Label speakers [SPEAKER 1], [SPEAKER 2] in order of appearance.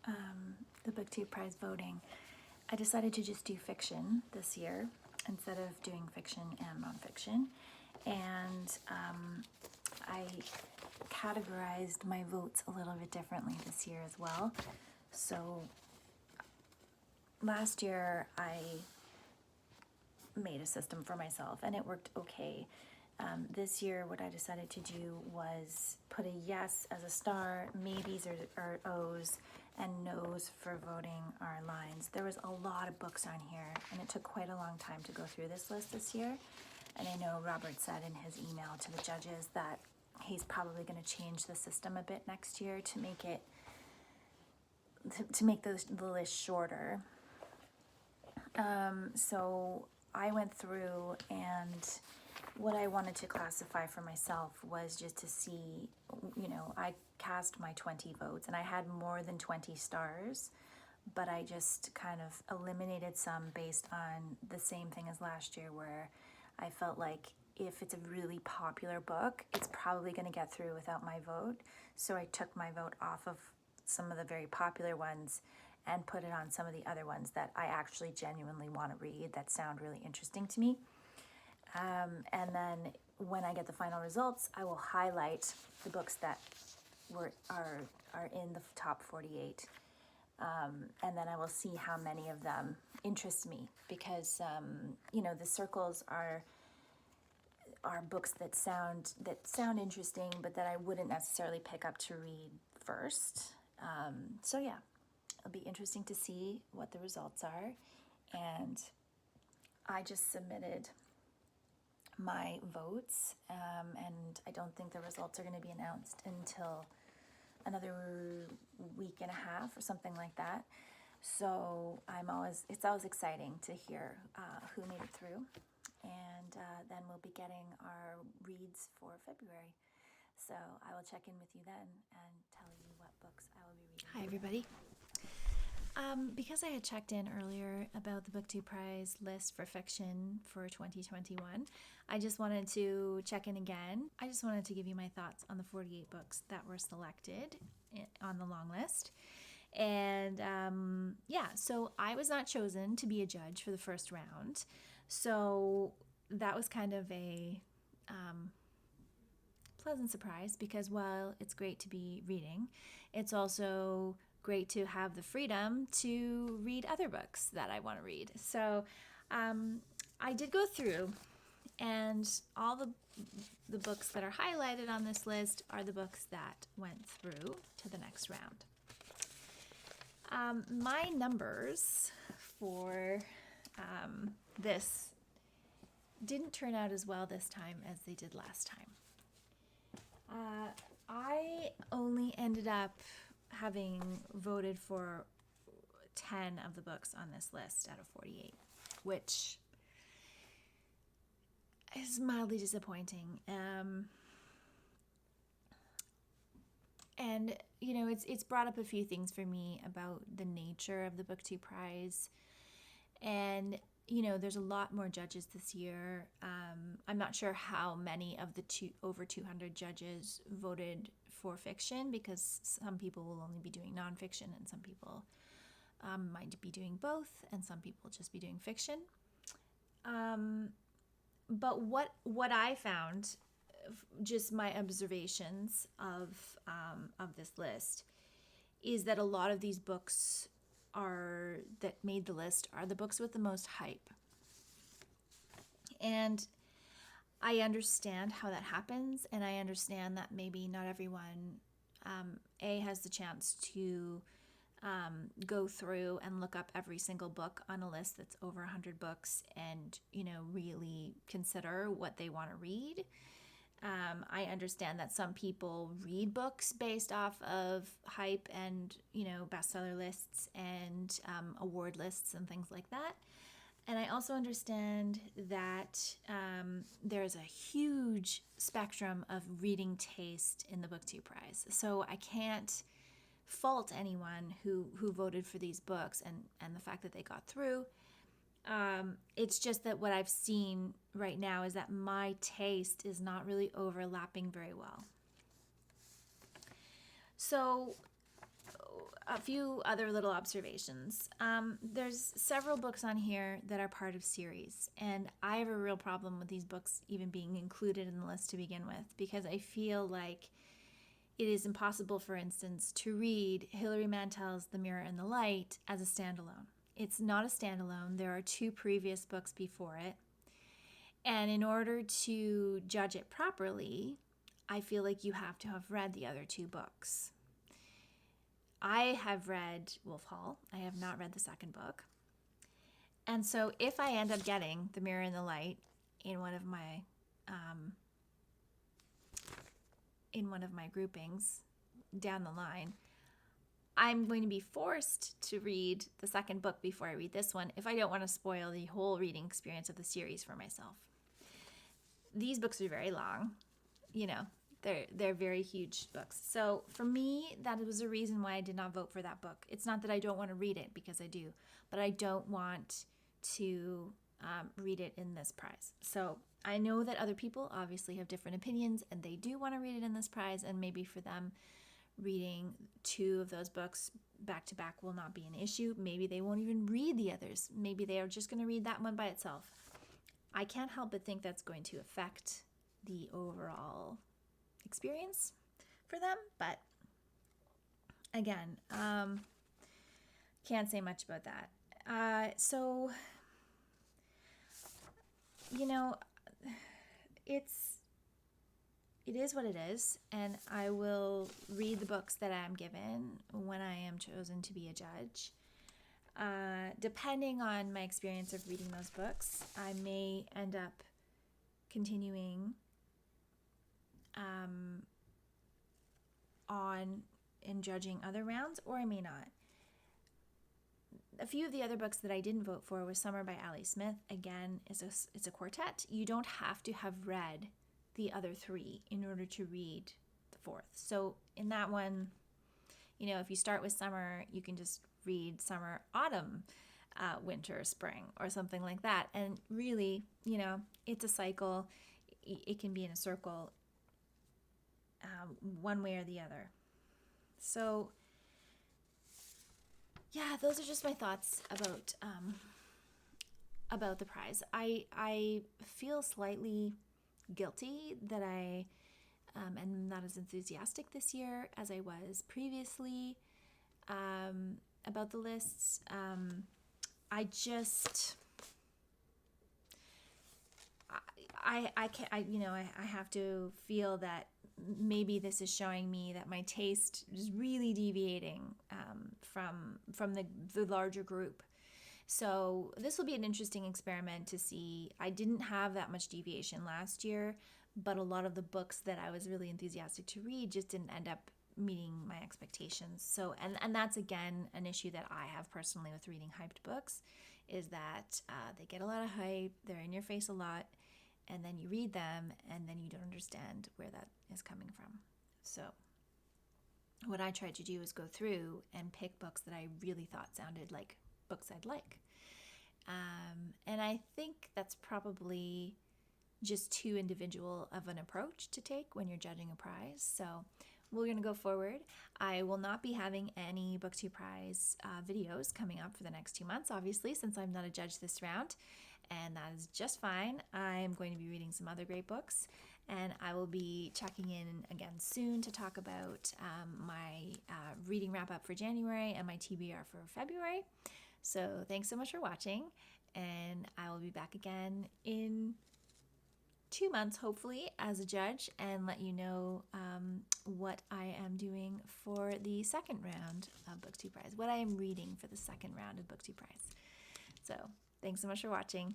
[SPEAKER 1] the BookTube Prize voting, I decided to just do fiction this year instead of doing fiction and nonfiction. And I categorized my votes a little bit differently this year as well. So last year I made a system for myself and it worked okay. This year what I decided to do was put a yes as a star, maybes are O's, and no's for voting are lines. There was a lot of books on here and it took quite a long time to go through this list this year. And I know Robert said in his email to the judges that he's probably going to change the system a bit next year to make it to make the list shorter. So I went through, and what I wanted to classify for myself was just to see, I cast my 20 votes and I had more than 20 stars, but I just kind of eliminated some based on the same thing as last year, where I felt like if it's a really popular book, it's probably going to get through without my vote. So I took my vote off of some of the very popular ones and put it on some of the other ones that I actually genuinely want to read, that sound really interesting to me. And then when I get the final results, I will highlight the books that are in the top 48. And then I will see how many of them interest me, because the circles are books that sound interesting, but that I wouldn't necessarily pick up to read first. So yeah, it'll be interesting to see what the results are. And I just submitted my votes, and I don't think the results are going to be announced until another week and a half or something like that. So it's always exciting to hear who made it through, and then we'll be getting our reads for February. So I will check in with you then and tell you what books I will be reading. Hi everybody. Because I had checked in earlier about the BookTube Prize list for fiction for 2021, I just wanted to check in again. I just wanted to give you my thoughts on the 48 books that were selected on the long list. And so I was not chosen to be a judge for the first round. So that was kind of a pleasant surprise, because while it's great to be reading, it's also great to have the freedom to read other books that I want to read. So I did go through, and all the books that are highlighted on this list are the books that went through to the next round. My numbers for this didn't turn out as well this time as they did last time. I only ended up having voted for 10 of the books on this list out of 48, which is mildly disappointing. And it's brought up a few things for me about the nature of the BookTube Prize. And there's a lot more judges this year. I'm not sure how many of the over 200 judges voted for fiction, because some people will only be doing nonfiction, and some people might be doing both, and some people just be doing fiction. But what I found, just my observations of this list, is that a lot of these books that made the list are the books with the most hype. And I understand how that happens, and I understand that maybe not everyone has the chance to go through and look up every single book on a list that's over 100 books and really consider what they want to read. I understand that some people read books based off of hype and, bestseller lists and award lists and things like that. And I also understand that there's a huge spectrum of reading taste in the BookTube Prize. So I can't fault anyone who voted for these books and the fact that they got through. It's just that what I've seen right now is that my taste is not really overlapping very well. So a few other little observations. There's several books on here that are part of series, and I have a real problem with these books even being included in the list to begin with, because I feel like it is impossible, for instance, to read Hilary Mantel's The Mirror and the Light as a standalone. It's not a standalone. There are 2 previous books before it. And in order to judge it properly, I feel like you have to have read the other 2 books. I have read Wolf Hall. I have not read the second book. And so if I end up getting The Mirror and the Light in one of my groupings down the line, I'm going to be forced to read the second book before I read this one if I don't want to spoil the whole reading experience of the series for myself. These books are very long, they're very huge books. So for me, that was a reason why I did not vote for that book. It's not that I don't want to read it, because I do, but I don't want to read it in this prize. So I know that other people obviously have different opinions, and they do want to read it in this prize, and maybe for them, reading 2 of those books back to back will not be an issue. Maybe they won't even read the others. Maybe they are just going to read that one by itself. I can't help but think that's going to affect the overall experience for them. But again, can't say much about that. So, it is what it is, and I will read the books that I am given when I am chosen to be a judge. Depending on my experience of reading those books, I may end up continuing on in judging other rounds, or I may not. A few of the other books that I didn't vote for was Summer by Ali Smith. Again, it's a quartet. You don't have to have read the other 3 in order to read the 4th. So in that one, if you start with summer, you can just read summer, autumn, winter, spring, or something like that. And really, it's a cycle. It can be in a circle, one way or the other. So yeah, those are just my thoughts about the prize. I feel slightly guilty that I am not as enthusiastic this year as I was previously about the lists. I have to feel that maybe this is showing me that my taste is really deviating from the larger group. So this will be an interesting experiment to see. I didn't have that much deviation last year, but a lot of the books that I was really enthusiastic to read just didn't end up meeting my expectations. So, and that's again an issue that I have personally with reading hyped books, is that they get a lot of hype, they're in your face a lot, and then you read them and then you don't understand where that is coming from. So what I tried to do is go through and pick books that I really thought sounded like books I'd like. And I think that's probably just too individual of an approach to take when you're judging a prize. So we're going to go forward. I will not be having any BookTube Prize videos coming up for the next 2 months, obviously, since I'm not a judge this round, and that is just fine. I'm going to be reading some other great books, and I will be checking in again soon to talk about my reading wrap-up for January and my TBR for February. So thanks so much for watching, and I will be back again in 2 months, hopefully, as a judge, and let you know what I am doing for the second round of BookTube Prize, what I am reading for the second round of BookTube Prize. So thanks so much for watching.